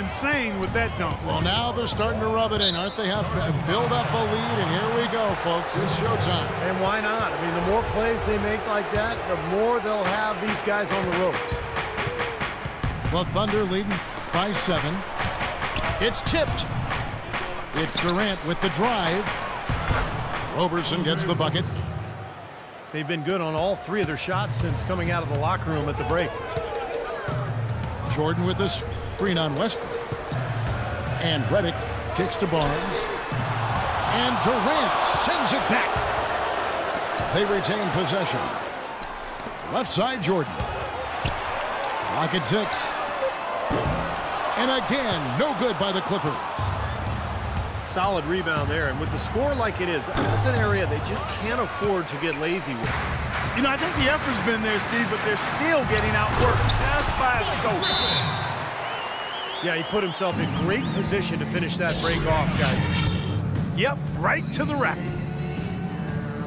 insane with that dunk. Well, now they're starting to rub it in, aren't they? Have build up a lead, and here we go, folks. It's showtime. And why not? I mean, the more plays they make like that, the more they'll have these guys on the ropes. The Thunder leading by 7. It's tipped. It's Durant with the drive. Roberson gets the bucket. They've been good on all 3 of their shots since coming out of the locker room at the break. Jordan with the screen on Westbrook. And Redick kicks to Barnes. And Durant sends it back. They retain possession. Left side, Jordan. Clock at 6. And again, no good by the Clippers. Solid rebound there, and with the score like it is, that's an area they just can't afford to get lazy with. You know, I think the effort's been there, Steve, but they're still getting outworked just by a scope. Yeah, he put himself in great position to finish that break off, guys. Yep, right to the rack.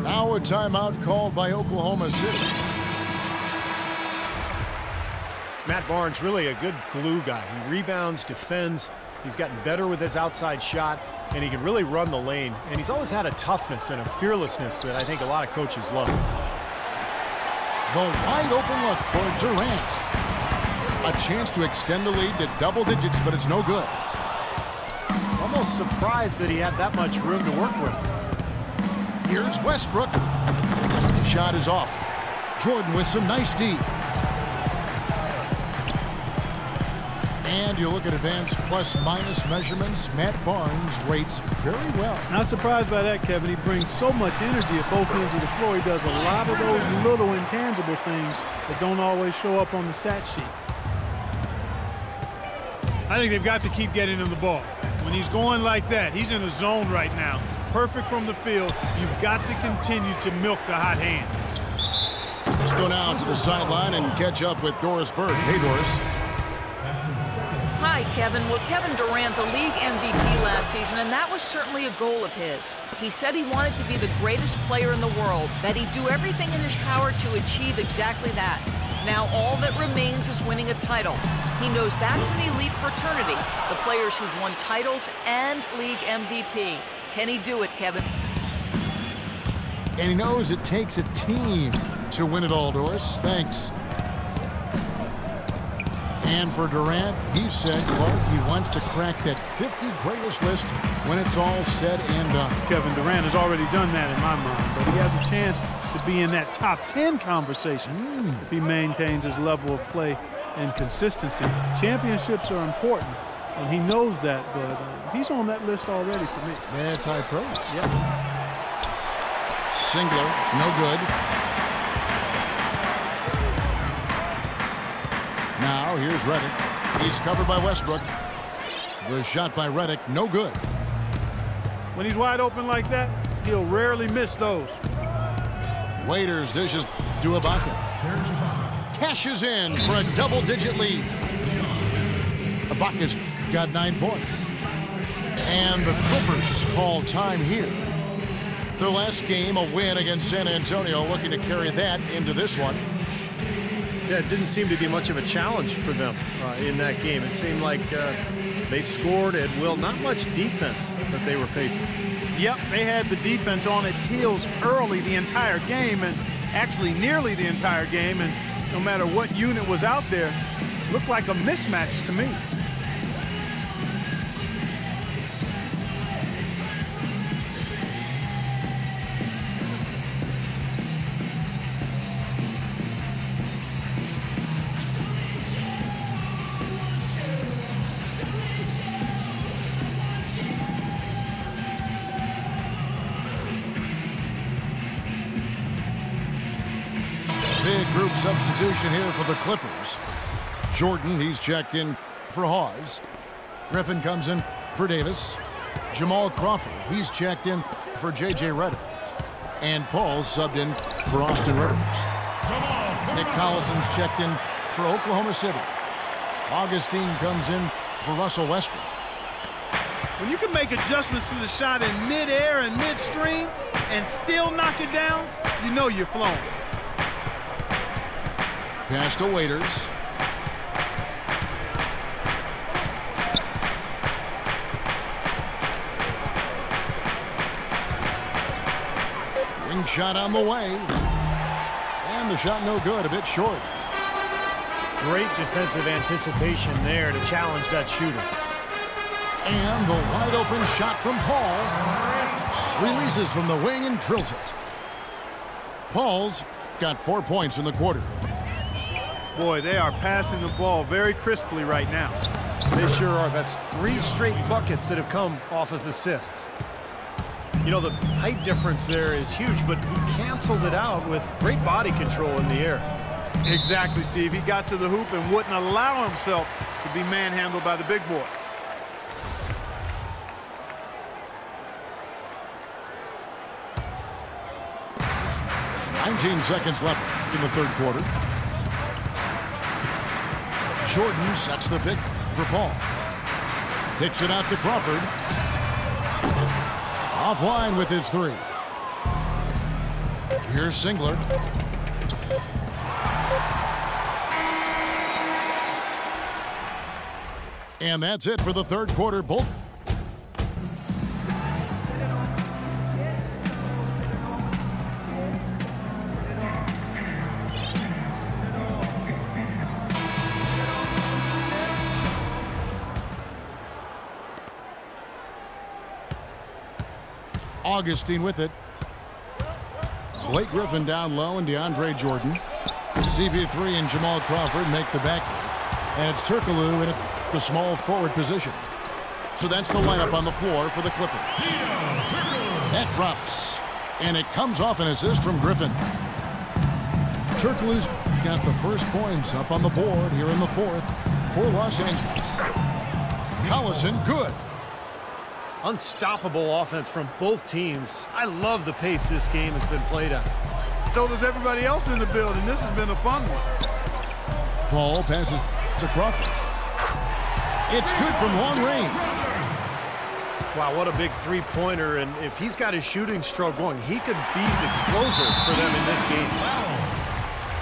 Now a timeout called by Oklahoma City. Matt Barnes, really a good glue guy. He rebounds, defends. He's gotten better with his outside shot, and he can really run the lane. And he's always had a toughness and a fearlessness that I think a lot of coaches love. The wide open look for Durant. A chance to extend the lead to double digits, but it's no good. Almost surprised that he had that much room to work with. Here's Westbrook. The shot is off. Jordan with some nice D. And you look at advanced plus-minus measurements, Matt Barnes rates very well. Not surprised by that, Kevin. He brings so much energy at both ends of the floor. He does a lot of those little intangible things that don't always show up on the stat sheet. I think they've got to keep getting him the ball. When he's going like that, he's in a zone right now. Perfect from the field. You've got to continue to milk the hot hand. Let's go now to the sideline and catch up with Doris Burke. Hey, Doris. Hi, Kevin. Well, Kevin Durant, the league MVP last season, and that was certainly a goal of his. He said he wanted to be the greatest player in the world, that he'd do everything in his power to achieve exactly that. Now all that remains is winning a title. He knows that's an elite fraternity, the players who've won titles and league MVP. Can he do it, Kevin? And he knows it takes a team to win it all, Doris. Thanks. And for Durant, he said, Clark, he wants to crack that 50 greatest list when it's all said and done. Kevin Durant has already done that in my mind, but he has a chance to be in that top 10 conversation if he maintains his level of play and consistency. Championships are important, and he knows that, but he's on that list already for me. That's high praise. Yeah. Singler, no good. Now here's Redick. He's covered by Westbrook. The shot by Redick, no good. When he's wide open like that, he'll rarely miss those. Waiters dishes to Ibaka. Cashes in for a double-digit lead. Ibaka's got 9 points. And the Clippers call time here. Their last game, a win against San Antonio, looking to carry that into this one. Yeah, it didn't seem to be much of a challenge for them in that game. It seemed like they scored at will. Not much defense that they were facing. Yep, they had the defense on its heels early the entire game, and actually nearly the entire game, and no matter what unit was out there, looked like a mismatch to me. Big group substitution here for the Clippers. Jordan, he's checked in for Hawes. Griffin comes in for Davis. Jamal Crawford, he's checked in for J.J. Redick. And Paul subbed in for Austin Rivers. Nick Collison's checked in for Oklahoma City. Augustine comes in for Russell Westbrook. When you can make adjustments to the shot in mid-air and midstream and still knock it down, you know you're flowing. Pass to Waiters. shot on the way. And the shot no good, a bit short. Great defensive anticipation there to challenge that shooter. And the wide open shot from Paul. Releases from the wing and drills it. Paul's got 4 points in the quarter. Boy, they are passing the ball very crisply right now. They sure are. That's 3 straight buckets that have come off of assists. You know, the height difference there is huge, but he canceled it out with great body control in the air. Exactly, Steve. He got to the hoop and wouldn't allow himself to be manhandled by the big boy. "19 seconds left in the third quarter. Jordan sets the pick for Paul. Kicks it out to Crawford. Offline with his 3. Here's Singler. And that's it for the third quarter. Both. Augustine with it. Blake Griffin down low and DeAndre Jordan. CP3 and Jamal Crawford make the back. And it's Turkoglu in the small forward position. So that's the lineup on the floor for the Clippers. That drops. And it comes off an assist from Griffin. Turkoglu's got the first points up on the board here in the fourth for Los Angeles. Collison, good. Unstoppable offense from both teams. I love the pace this game has been played at. So does everybody else in the building. This has been a fun one. Paul passes to Crawford. It's good from long range. Wow, what a big three-pointer. And if he's got his shooting stroke going, he could be the closer for them in this game.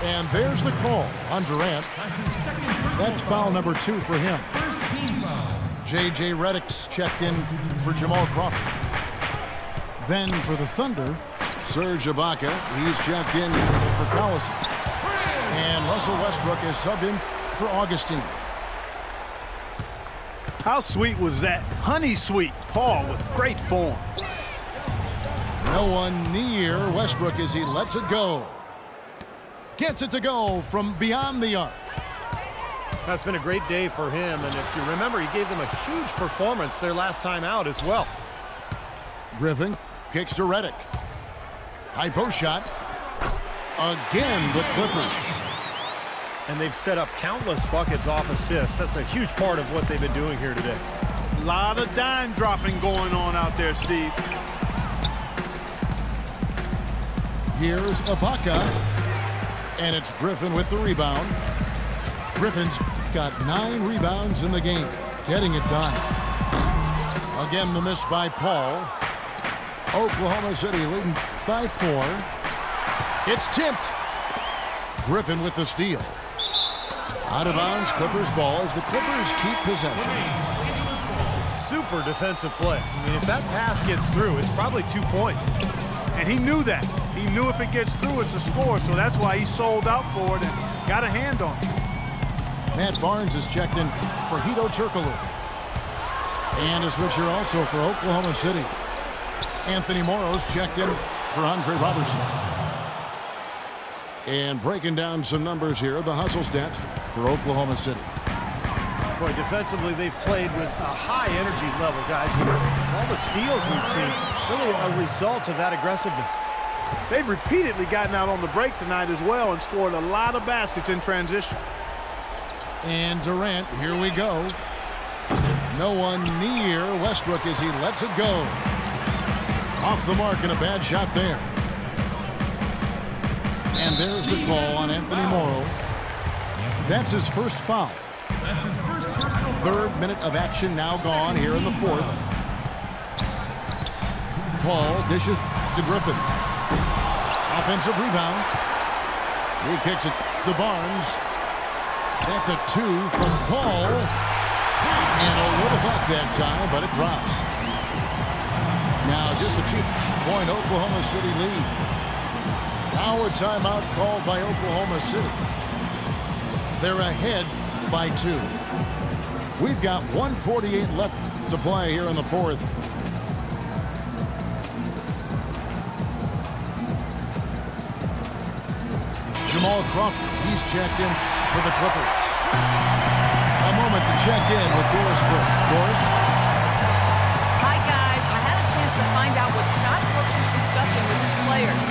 And there's the call on Durant. That's foul number 2 for him. J.J. Redick's checked in for Jamal Crawford. Then for the Thunder, Serge Ibaka. He's checked in for Collison. And Russell Westbrook is subbed in for Augustine. How sweet was that? Honey sweet. Paul with great form. No one near Westbrook as he lets it go. Gets it to go from beyond the arc. That's been a great day for him, and if you remember, he gave them a huge performance their last time out as well. Griffin kicks to Redick. High post shot. Again, the Clippers. And they've set up countless buckets off assists. That's a huge part of what they've been doing here today. A lot of dime dropping going on out there, Steve. Here's Ibaka. And it's Griffin with the rebound. Griffin's got 9 rebounds in the game, getting it done. Again, the miss by Paul. Oklahoma City leading by 4. It's tipped. Griffin with the steal. Out of bounds, Clippers ball as the Clippers keep possession. Super defensive play. I mean, if that pass gets through, it's probably 2 points. And he knew that. He knew if it gets through, it's a score, so that's why he sold out for it and got a hand on it. Matt Barnes is checked in for Hedo Turkoglu. And a switcher also for Oklahoma City. Anthony Morrow's checked in for Andre Robertson. And breaking down some numbers here, the hustle stats for Oklahoma City. Boy, defensively, they've played with a high energy level, guys. And all the steals we've seen, really a result of that aggressiveness. They've repeatedly gotten out on the break tonight as well and scored a lot of baskets in transition. And Durant, here we go. No one near Westbrook as he lets it go. Off the mark and a bad shot there. And there's the call on Anthony Morrow. That's his first foul. Third minute of action now gone here in the fourth. Paul dishes to Griffin. Offensive rebound. He kicks it to Barnes. That's a 2 from Paul. And a little luck that time, but it drops. Now just a 2-point Oklahoma City lead. Now a timeout called by Oklahoma City. They're ahead by 2. We've got 1:48 left to play here in the 4th. Jamal Crawford, he's checked in for the Clippers. A moment to check in with Doris Burke. Doris? Hi, guys. I had a chance to find out what Scott Brooks was discussing with his players.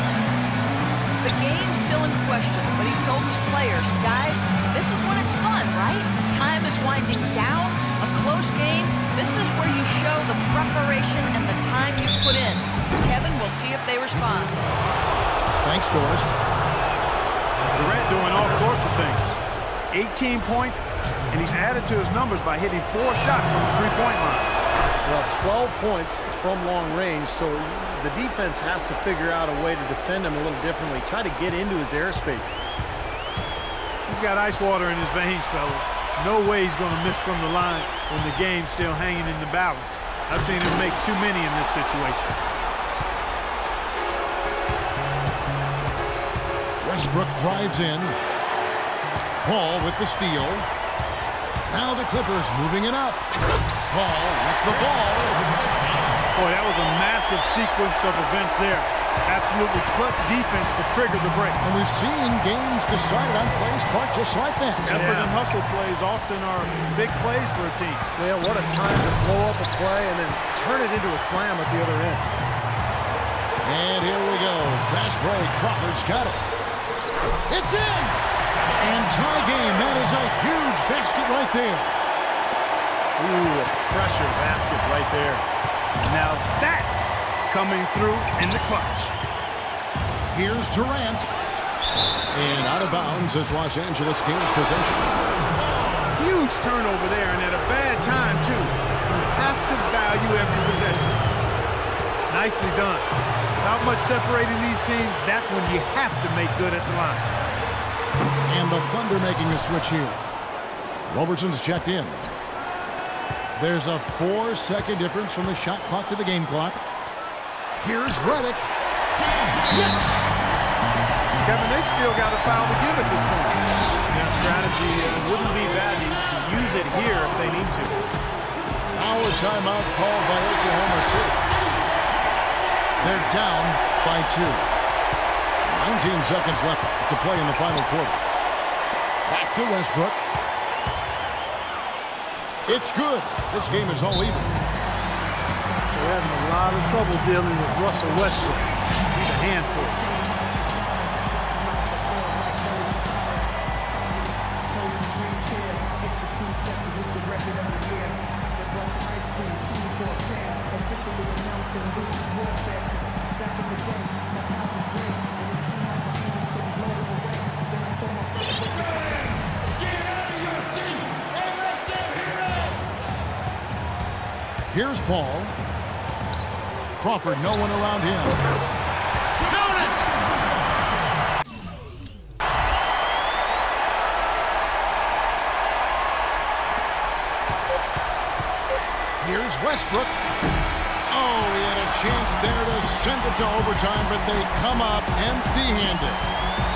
The game's still in question, but he told his players, guys, this is when it's fun, right? Time is winding down, a close game. This is where you show the preparation and the time you put in. Kevin, we'll see if they respond. Thanks, Doris. Durant doing all sorts of things. 18 points, and he's added to his numbers by hitting 4 shots from the three-point line. Well, 12 points from long range, so the defense has to figure out a way to defend him a little differently. Try to get into his airspace. He's got ice water in his veins, fellas. No way he's going to miss from the line when the game's still hanging in the balance. I've seen him make too many in this situation. Westbrook drives in. Paul with the steal. Now the Clippers moving it up. Paul with the ball. Boy, that was a massive sequence of events there. Absolutely clutch defense to trigger the break. And we've seen games decided on plays, Clark, just like that. Effort and hustle plays often are big plays for a team. Well, what a time to blow up a play and then turn it into a slam at the other end. And here we go. Fast break. Crawford's got it. It's in! And tie game. That is a huge basket right there. Ooh, a pressure basket right there. Now that's coming through in the clutch. Here's Durant. And out of bounds as Los Angeles gains possession. Huge turnover there, and at a bad time, too. You have to value every possession. Nicely done. Not much separating these teams. That's when you have to make good at the line. And the Thunder making the switch here. Robertson's checked in. There's a 4-second difference from the shot clock to the game clock. Here's Redick. Yes! Kevin, they've still got a foul to give at this point. That strategy wouldn't be bad to use it here if they need to. Now a timeout called by Oklahoma City. They're down by 2. 19 seconds left to play in the final quarter. Back to Westbrook. It's good. This game is all even. They're having a lot of trouble dealing with Russell Westbrook. He's a handful. Here's Paul. Crawford, no one around him. Count it! Here's Westbrook. Oh, he had a chance there to send it to overtime, but they come up empty-handed.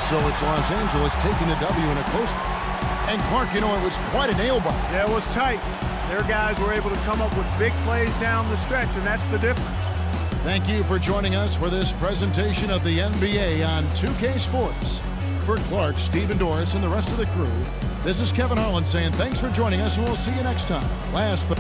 So it's Los Angeles taking the W in a close one. And Clark, you know, it was quite a nail-biter. Yeah, it was tight. Their guys were able to come up with big plays down the stretch, and that's the difference. Thank you for joining us for this presentation of the NBA on 2K Sports. For Clark, Steve, and Doris, and the rest of the crew, this is Kevin Harlan saying thanks for joining us, and we'll see you next time. Last but